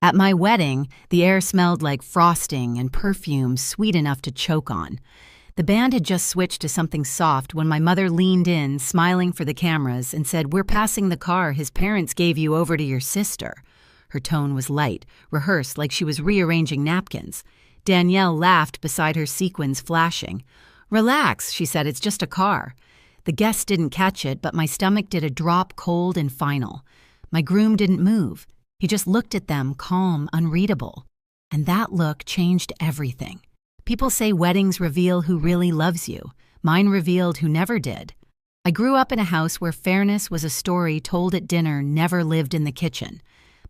At my wedding, the air smelled like frosting and perfume sweet enough to choke on. The band had just switched to something soft when my mother leaned in, smiling for the cameras, and said, "We're passing the car his parents gave you over to your sister." Her tone was light, rehearsed like she was rearranging napkins. Danielle laughed beside her sequins flashing. "Relax," she said, "it's just a car." The guests didn't catch it, but my stomach did a drop cold and final. My groom didn't move. He just looked at them, calm, unreadable. And that look changed everything. People say weddings reveal who really loves you. Mine revealed who never did. I grew up in a house where fairness was a story told at dinner, never lived in the kitchen.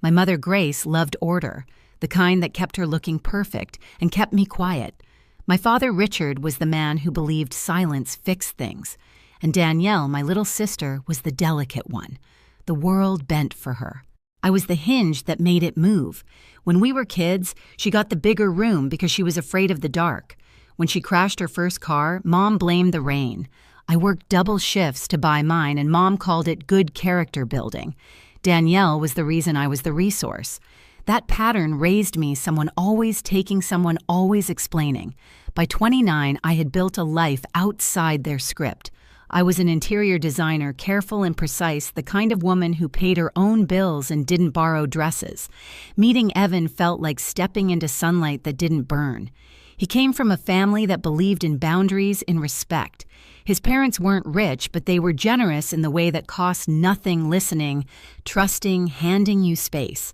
My mother Grace loved order, the kind that kept her looking perfect and kept me quiet. My father Richard was the man who believed silence fixed things. And Danielle, my little sister, was the delicate one. The world bent for her. I was the hinge that made it move. When we were kids, she got the bigger room because she was afraid of the dark. When she crashed her first car, Mom blamed the rain. I worked double shifts to buy mine, and Mom called it good character building. Danielle was the reason I was the resource. That pattern raised me, someone always taking, someone always explaining. By 29, I had built a life outside their script. I was an interior designer, careful and precise, the kind of woman who paid her own bills and didn't borrow dresses. Meeting Evan felt like stepping into sunlight that didn't burn. He came from a family that believed in boundaries, in respect. His parents weren't rich, but they were generous in the way that cost nothing, listening, trusting, handing you space.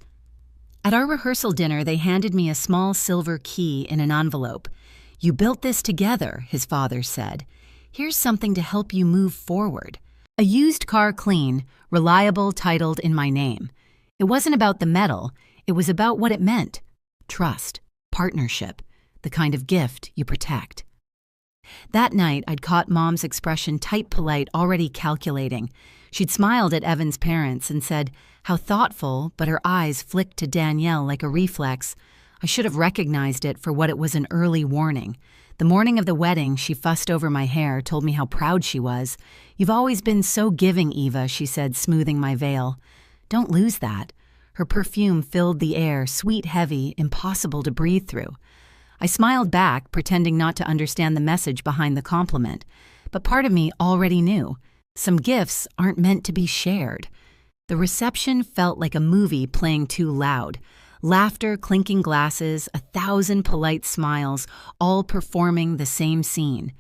At our rehearsal dinner, they handed me a small silver key in an envelope. "You built this together," his father said. "Here's something to help you move forward." A used car clean, reliable, titled in my name. It wasn't about the metal, it was about what it meant. Trust, partnership, the kind of gift you protect. That night, I'd caught Mom's expression, tight, polite, already calculating. She'd smiled at Evan's parents and said, "How thoughtful," but her eyes flicked to Danielle like a reflex. I should have recognized it for what it was, an early warning. The morning of the wedding, she fussed over my hair, told me how proud she was. "You've always been so giving, Eva," she said, smoothing my veil. "Don't lose that." Her perfume filled the air, sweet, heavy, impossible to breathe through. I smiled back, pretending not to understand the message behind the compliment. But part of me already knew. Some gifts aren't meant to be shared. The reception felt like a movie playing too loud. Laughter, clinking glasses, 1,000 polite smiles, all performing the same scene.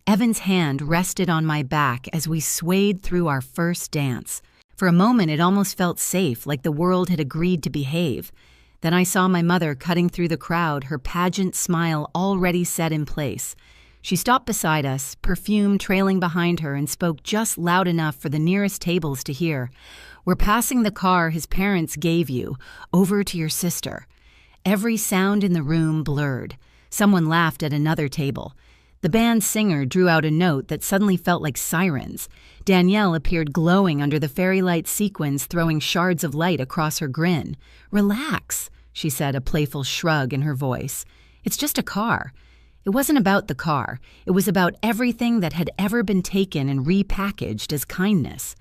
Evan's hand rested on my back as we swayed through our first dance. For a moment, it almost felt safe, like the world had agreed to behave. Then I saw my mother cutting through the crowd, her pageant smile already set in place. She stopped beside us, perfume trailing behind her, and spoke just loud enough for the nearest tables to hear. "We're passing the car his parents gave you, over to your sister." Every sound in the room blurred. Someone laughed at another table. The band's singer drew out a note that suddenly felt like sirens. Danielle appeared glowing under the fairy light sequins, throwing shards of light across her grin. "Relax," she said, a playful shrug in her voice. "It's just a car." It wasn't about the car. It was about everything that had ever been taken and repackaged as kindness.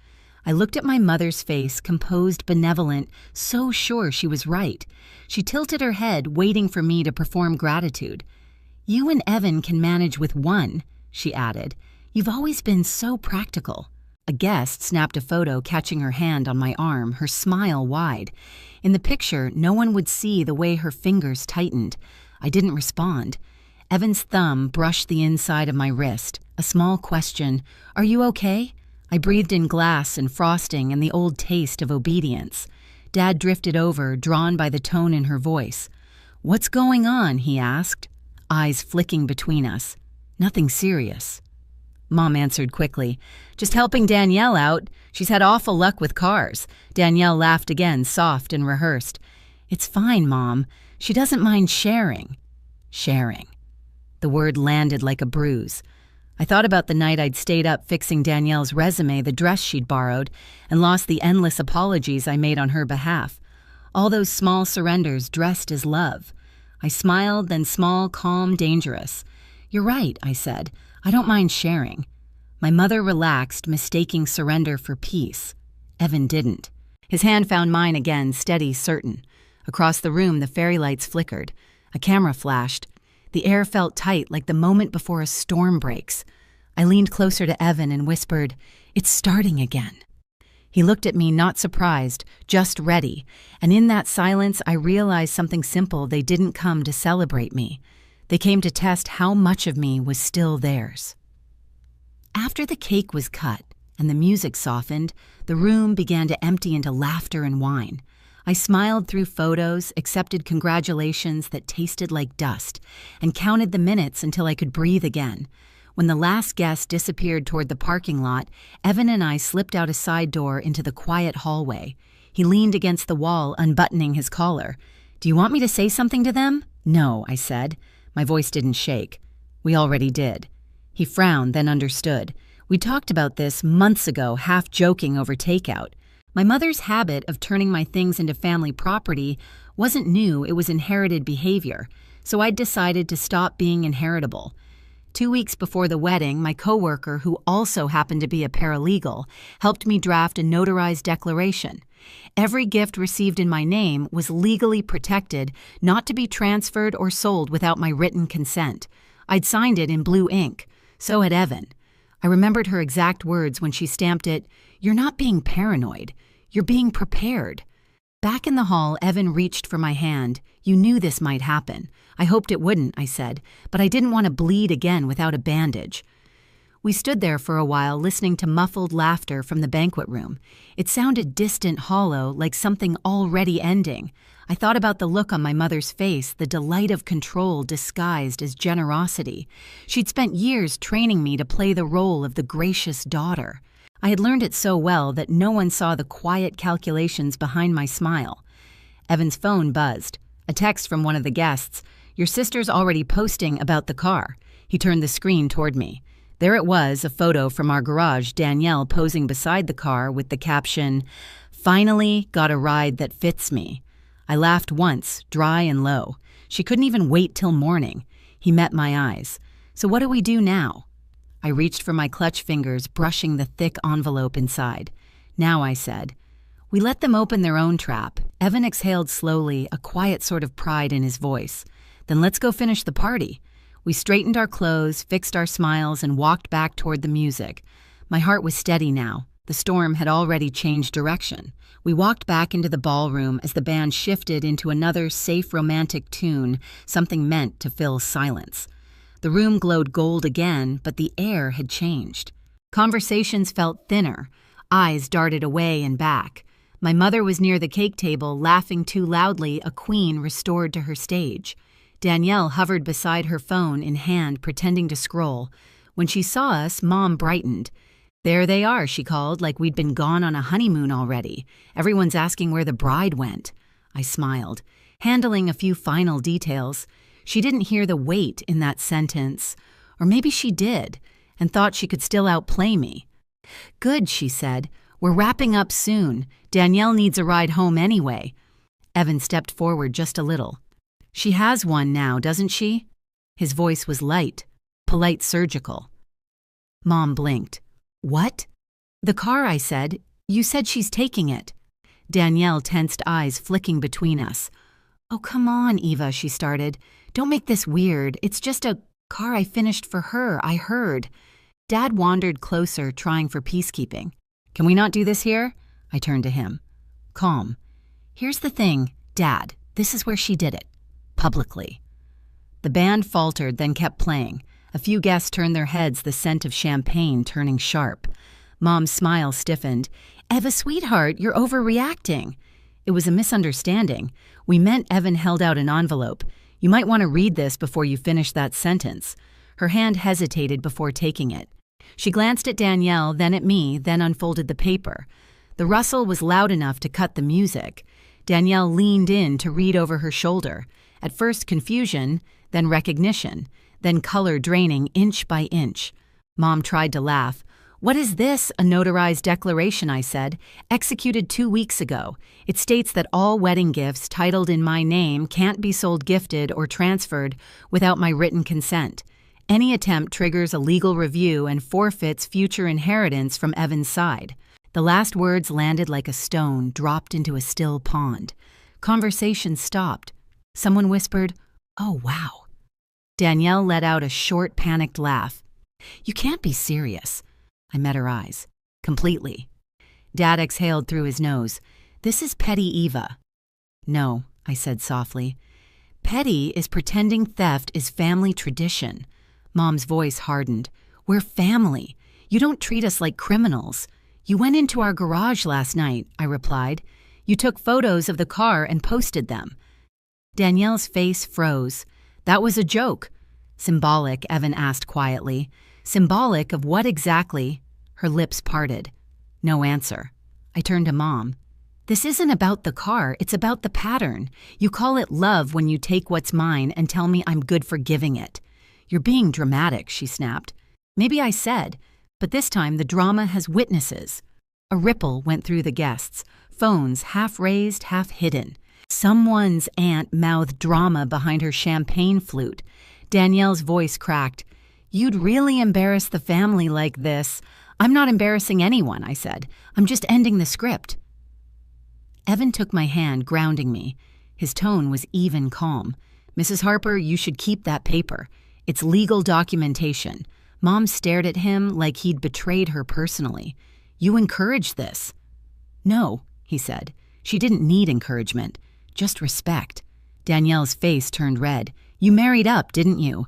I looked at my mother's face, composed, benevolent, so sure she was right. She tilted her head, waiting for me to perform gratitude. "You and Evan can manage with one," she added. "You've always been so practical." A guest snapped a photo, catching her hand on my arm, her smile wide. In the picture, no one would see the way her fingers tightened. I didn't respond. Evan's thumb brushed the inside of my wrist. A small question, "Are you okay?" I breathed in glass and frosting and the old taste of obedience. Dad drifted over, drawn by the tone in her voice. "What's going on?" he asked, eyes flicking between us. "Nothing serious." Mom answered quickly, "Just helping Danielle out. She's had awful luck with cars." Danielle laughed again, soft and rehearsed. "It's fine, Mom. She doesn't mind sharing." Sharing. The word landed like a bruise. I thought about the night I'd stayed up fixing Danielle's resume, the dress she'd borrowed, and lost the endless apologies I made on her behalf. All those small surrenders dressed as love. I smiled, then small, calm, dangerous. "You're right," I said. "I don't mind sharing." My mother relaxed, mistaking surrender for peace. Evan didn't. His hand found mine again, steady, certain. Across the room, the fairy lights flickered. A camera flashed. The air felt tight, like the moment before a storm breaks. I leaned closer to Evan and whispered, "It's starting again." He looked at me, not surprised, just ready, and in that silence I realized something simple: they didn't come to celebrate me. They came to test how much of me was still theirs. After the cake was cut and the music softened, the room began to empty into laughter and wine. I smiled through photos, accepted congratulations that tasted like dust, and counted the minutes until I could breathe again. When the last guest disappeared toward the parking lot, Evan and I slipped out a side door into the quiet hallway. He leaned against the wall, unbuttoning his collar. "Do you want me to say something to them?" "No," I said. My voice didn't shake. "We already did." He frowned, then understood. We talked about this months ago, half joking over takeout. My mother's habit of turning my things into family property wasn't new, it was inherited behavior, so I'd decided to stop being inheritable. 2 weeks before the wedding, my coworker, who also happened to be a paralegal, helped me draft a notarized declaration. Every gift received in my name was legally protected, not to be transferred or sold without my written consent. I'd signed it in blue ink. So had Evan. I remembered her exact words when she stamped it, "You're not being paranoid. You're being prepared." Back in the hall, Evan reached for my hand. "You knew this might happen." "I hoped it wouldn't," I said, "but I didn't want to bleed again without a bandage." We stood there for a while, listening to muffled laughter from the banquet room. It sounded distant, hollow, like something already ending. I thought about the look on my mother's face, the delight of control disguised as generosity. She'd spent years training me to play the role of the gracious daughter. I had learned it so well that no one saw the quiet calculations behind my smile. Evan's phone buzzed. A text from one of the guests. "Your sister's already posting about the car." He turned the screen toward me. There it was, a photo from our garage, Danielle posing beside the car with the caption, "Finally got a ride that fits me." I laughed once, dry and low. She couldn't even wait till morning. He met my eyes. "So what do we do now?" I reached for my clutch fingers, brushing the thick envelope inside. "Now," I said. "We let them open their own trap." Evan exhaled slowly, a quiet sort of pride in his voice. "Then let's go finish the party." We straightened our clothes, fixed our smiles, and walked back toward the music. My heart was steady now. The storm had already changed direction. We walked back into the ballroom as the band shifted into another safe romantic tune, something meant to fill silence. The room glowed gold again, but the air had changed. Conversations felt thinner. Eyes darted away and back. My mother was near the cake table, laughing too loudly, a queen restored to her stage. Danielle hovered beside her phone in hand, pretending to scroll. When she saw us, Mom brightened. "There they are," she called, like we'd been gone on a honeymoon already. "Everyone's asking where the bride went." I smiled, handling a few final details. She didn't hear the weight in that sentence. Or maybe she did, and thought she could still outplay me. "Good," she said. "We're wrapping up soon. Danielle needs a ride home anyway." Evan stepped forward just a little. "She has one now, doesn't she?" His voice was light, polite, surgical. Mom blinked. "What?" "The car," I said. "You said she's taking it." Danielle tensed eyes flicking between us. "Oh, come on, Eva," she started. "Don't make this weird. It's just a car I finished for her, I heard." Dad wandered closer, trying for peacekeeping. "Can we not do this here?" I turned to him. Calm. "Here's the thing, Dad. This is where she did it. Publicly." The band faltered, then kept playing. A few guests turned their heads, the scent of champagne turning sharp. Mom's smile stiffened. "Eva, sweetheart, you're overreacting." It was a misunderstanding. We meant Evan held out an envelope. "You might want to read this before you finish that sentence." Her hand hesitated before taking it. She glanced at Danielle, then at me, then unfolded the paper. The rustle was loud enough to cut the music. Danielle leaned in to read over her shoulder. At first confusion, then recognition, then color draining inch by inch. Mom tried to laugh. "What is this? A notarized declaration," I said. "Executed 2 weeks ago. It states that all wedding gifts titled in my name can't be sold, gifted, or transferred without my written consent. Any attempt triggers a legal review and forfeits future inheritance from Evan's side." The last words landed like a stone dropped into a still pond. Conversation stopped. Someone whispered, "Oh, wow." Danielle let out a short, panicked laugh. "You can't be serious." I met her eyes. Completely. Dad exhaled through his nose. "This is petty Eva." "No," I said softly. "Petty is pretending theft is family tradition." Mom's voice hardened. "We're family. You don't treat us like criminals." "You went into our garage last night," I replied. "You took photos of the car and posted them." Danielle's face froze. "That was a joke." "Symbolic," Evan asked quietly. "Symbolic of what exactly?" Her lips parted. No answer. I turned to Mom. "This isn't about the car, it's about the pattern. You call it love when you take what's mine and tell me I'm good for giving it." "You're being dramatic," she snapped. "Maybe I said, but this time the drama has witnesses." A ripple went through the guests, phones half raised, half hidden. Someone's aunt mouthed drama behind her champagne flute. Danielle's voice cracked. "You'd really embarrass the family like this." "I'm not embarrassing anyone," I said. "I'm just ending the script." Evan took my hand, grounding me. His tone was even calm. "Mrs. Harper, you should keep that paper. It's legal documentation." Mom stared at him like he'd betrayed her personally. "You encouraged this." "No," he said. "She didn't need encouragement. Just respect." Danielle's face turned red. "You married up, didn't you?"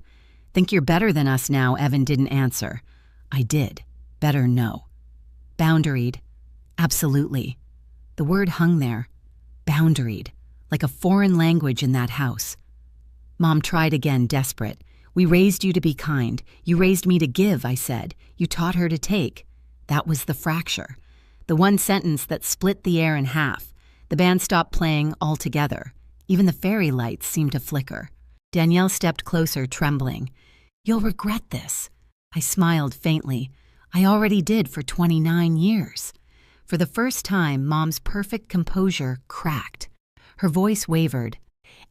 "Think you're better than us now," Evan didn't answer. I did. Better no. Boundaried. Absolutely. The word hung there. Boundaried. Like a foreign language in that house. Mom tried again, desperate. "We raised you to be kind. You raised me to give," I said. "You taught her to take." That was the fracture. The one sentence that split the air in half. The band stopped playing altogether. Even the fairy lights seemed to flicker. Danielle stepped closer, trembling. "You'll regret this." I smiled faintly. I already did for 29 years. For the first time, Mom's perfect composure cracked. Her voice wavered.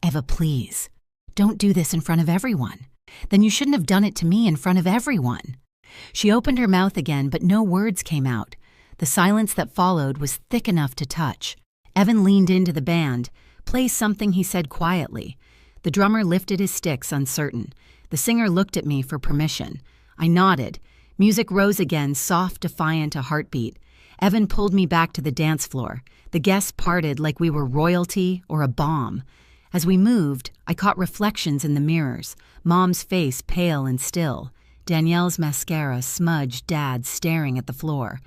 "Eva, please, don't do this in front of everyone. Then you shouldn't have done it to me in front of everyone." She opened her mouth again, but no words came out. The silence that followed was thick enough to touch. Evan leaned into the band. "Play something," he said quietly. The drummer lifted his sticks, uncertain. The singer looked at me for permission. I nodded. Music rose again, soft, defiant, a heartbeat. Evan pulled me back to the dance floor. The guests parted like we were royalty or a bomb. As we moved, I caught reflections in the mirrors. Mom's face pale and still. Danielle's mascara smudged, Dad staring at the floor.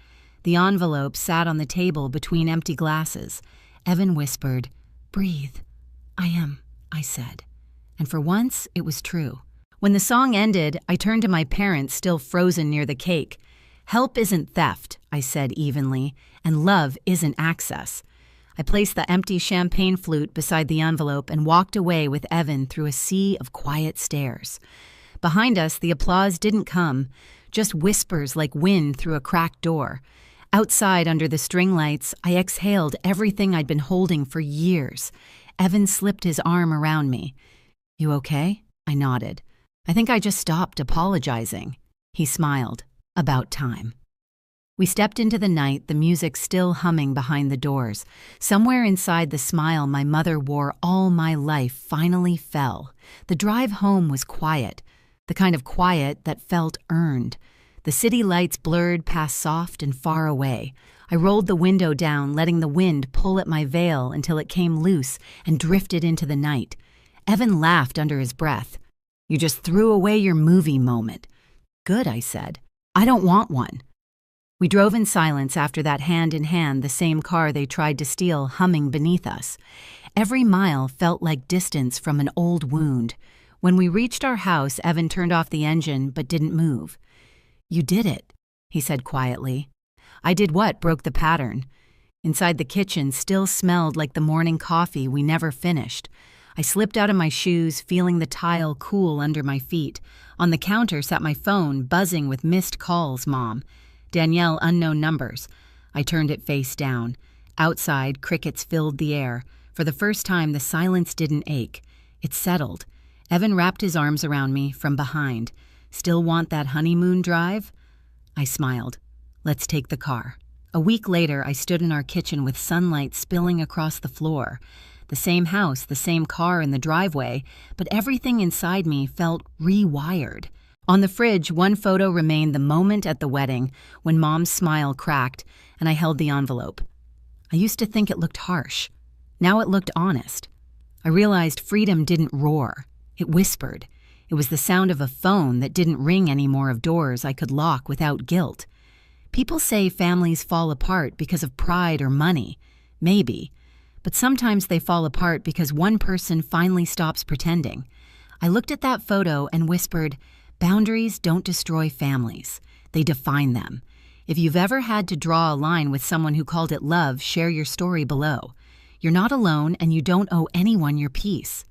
The envelope sat on the table between empty glasses. Evan whispered, "Breathe." "I am," I said. And for once, it was true. When the song ended, I turned to my parents, still frozen near the cake. "Help isn't theft," I said evenly, "and love isn't access." I placed the empty champagne flute beside the envelope and walked away with Evan through a sea of quiet stares. Behind us, the applause didn't come, just whispers like wind through a cracked door. Outside, under the string lights, I exhaled everything I'd been holding for years. Evan slipped his arm around me. "You okay?" I nodded. "I think I just stopped apologizing." He smiled. "About time." We stepped into the night, the music still humming behind the doors. Somewhere inside the smile my mother wore all my life finally fell. The drive home was quiet, the kind of quiet that felt earned. The city lights blurred past soft and far away. I rolled the window down, letting the wind pull at my veil until it came loose and drifted into the night. Evan laughed under his breath. "You just threw away your movie moment." "Good," I said. "I don't want one." We drove in silence after that, hand in hand, the same car they tried to steal humming beneath us. Every mile felt like distance from an old wound. When we reached our house, Evan turned off the engine but didn't move. "You did it," he said quietly. "I did what broke the pattern?" Inside the kitchen still smelled like the morning coffee we never finished. I slipped out of my shoes, feeling the tile cool under my feet. On the counter sat my phone, buzzing with missed calls, Mom. Danielle, unknown numbers. I turned it face down. Outside, crickets filled the air. For the first time, the silence didn't ache. It settled. Evan wrapped his arms around me from behind. "Still want that honeymoon drive?" I smiled. "Let's take the car." A week later, I stood in our kitchen with sunlight spilling across the floor. The same house, the same car in the driveway, but everything inside me felt rewired. On the fridge, one photo remained the moment at the wedding when Mom's smile cracked and I held the envelope. I used to think it looked harsh. Now it looked honest. I realized freedom didn't roar. It whispered. It was the sound of a phone that didn't ring anymore, of doors I could lock without guilt. People say families fall apart because of pride or money. Maybe. But sometimes they fall apart because one person finally stops pretending. I looked at that photo and whispered, "Boundaries don't destroy families. They define them." If you've ever had to draw a line with someone who called it love, share your story below. You're not alone, and you don't owe anyone your peace.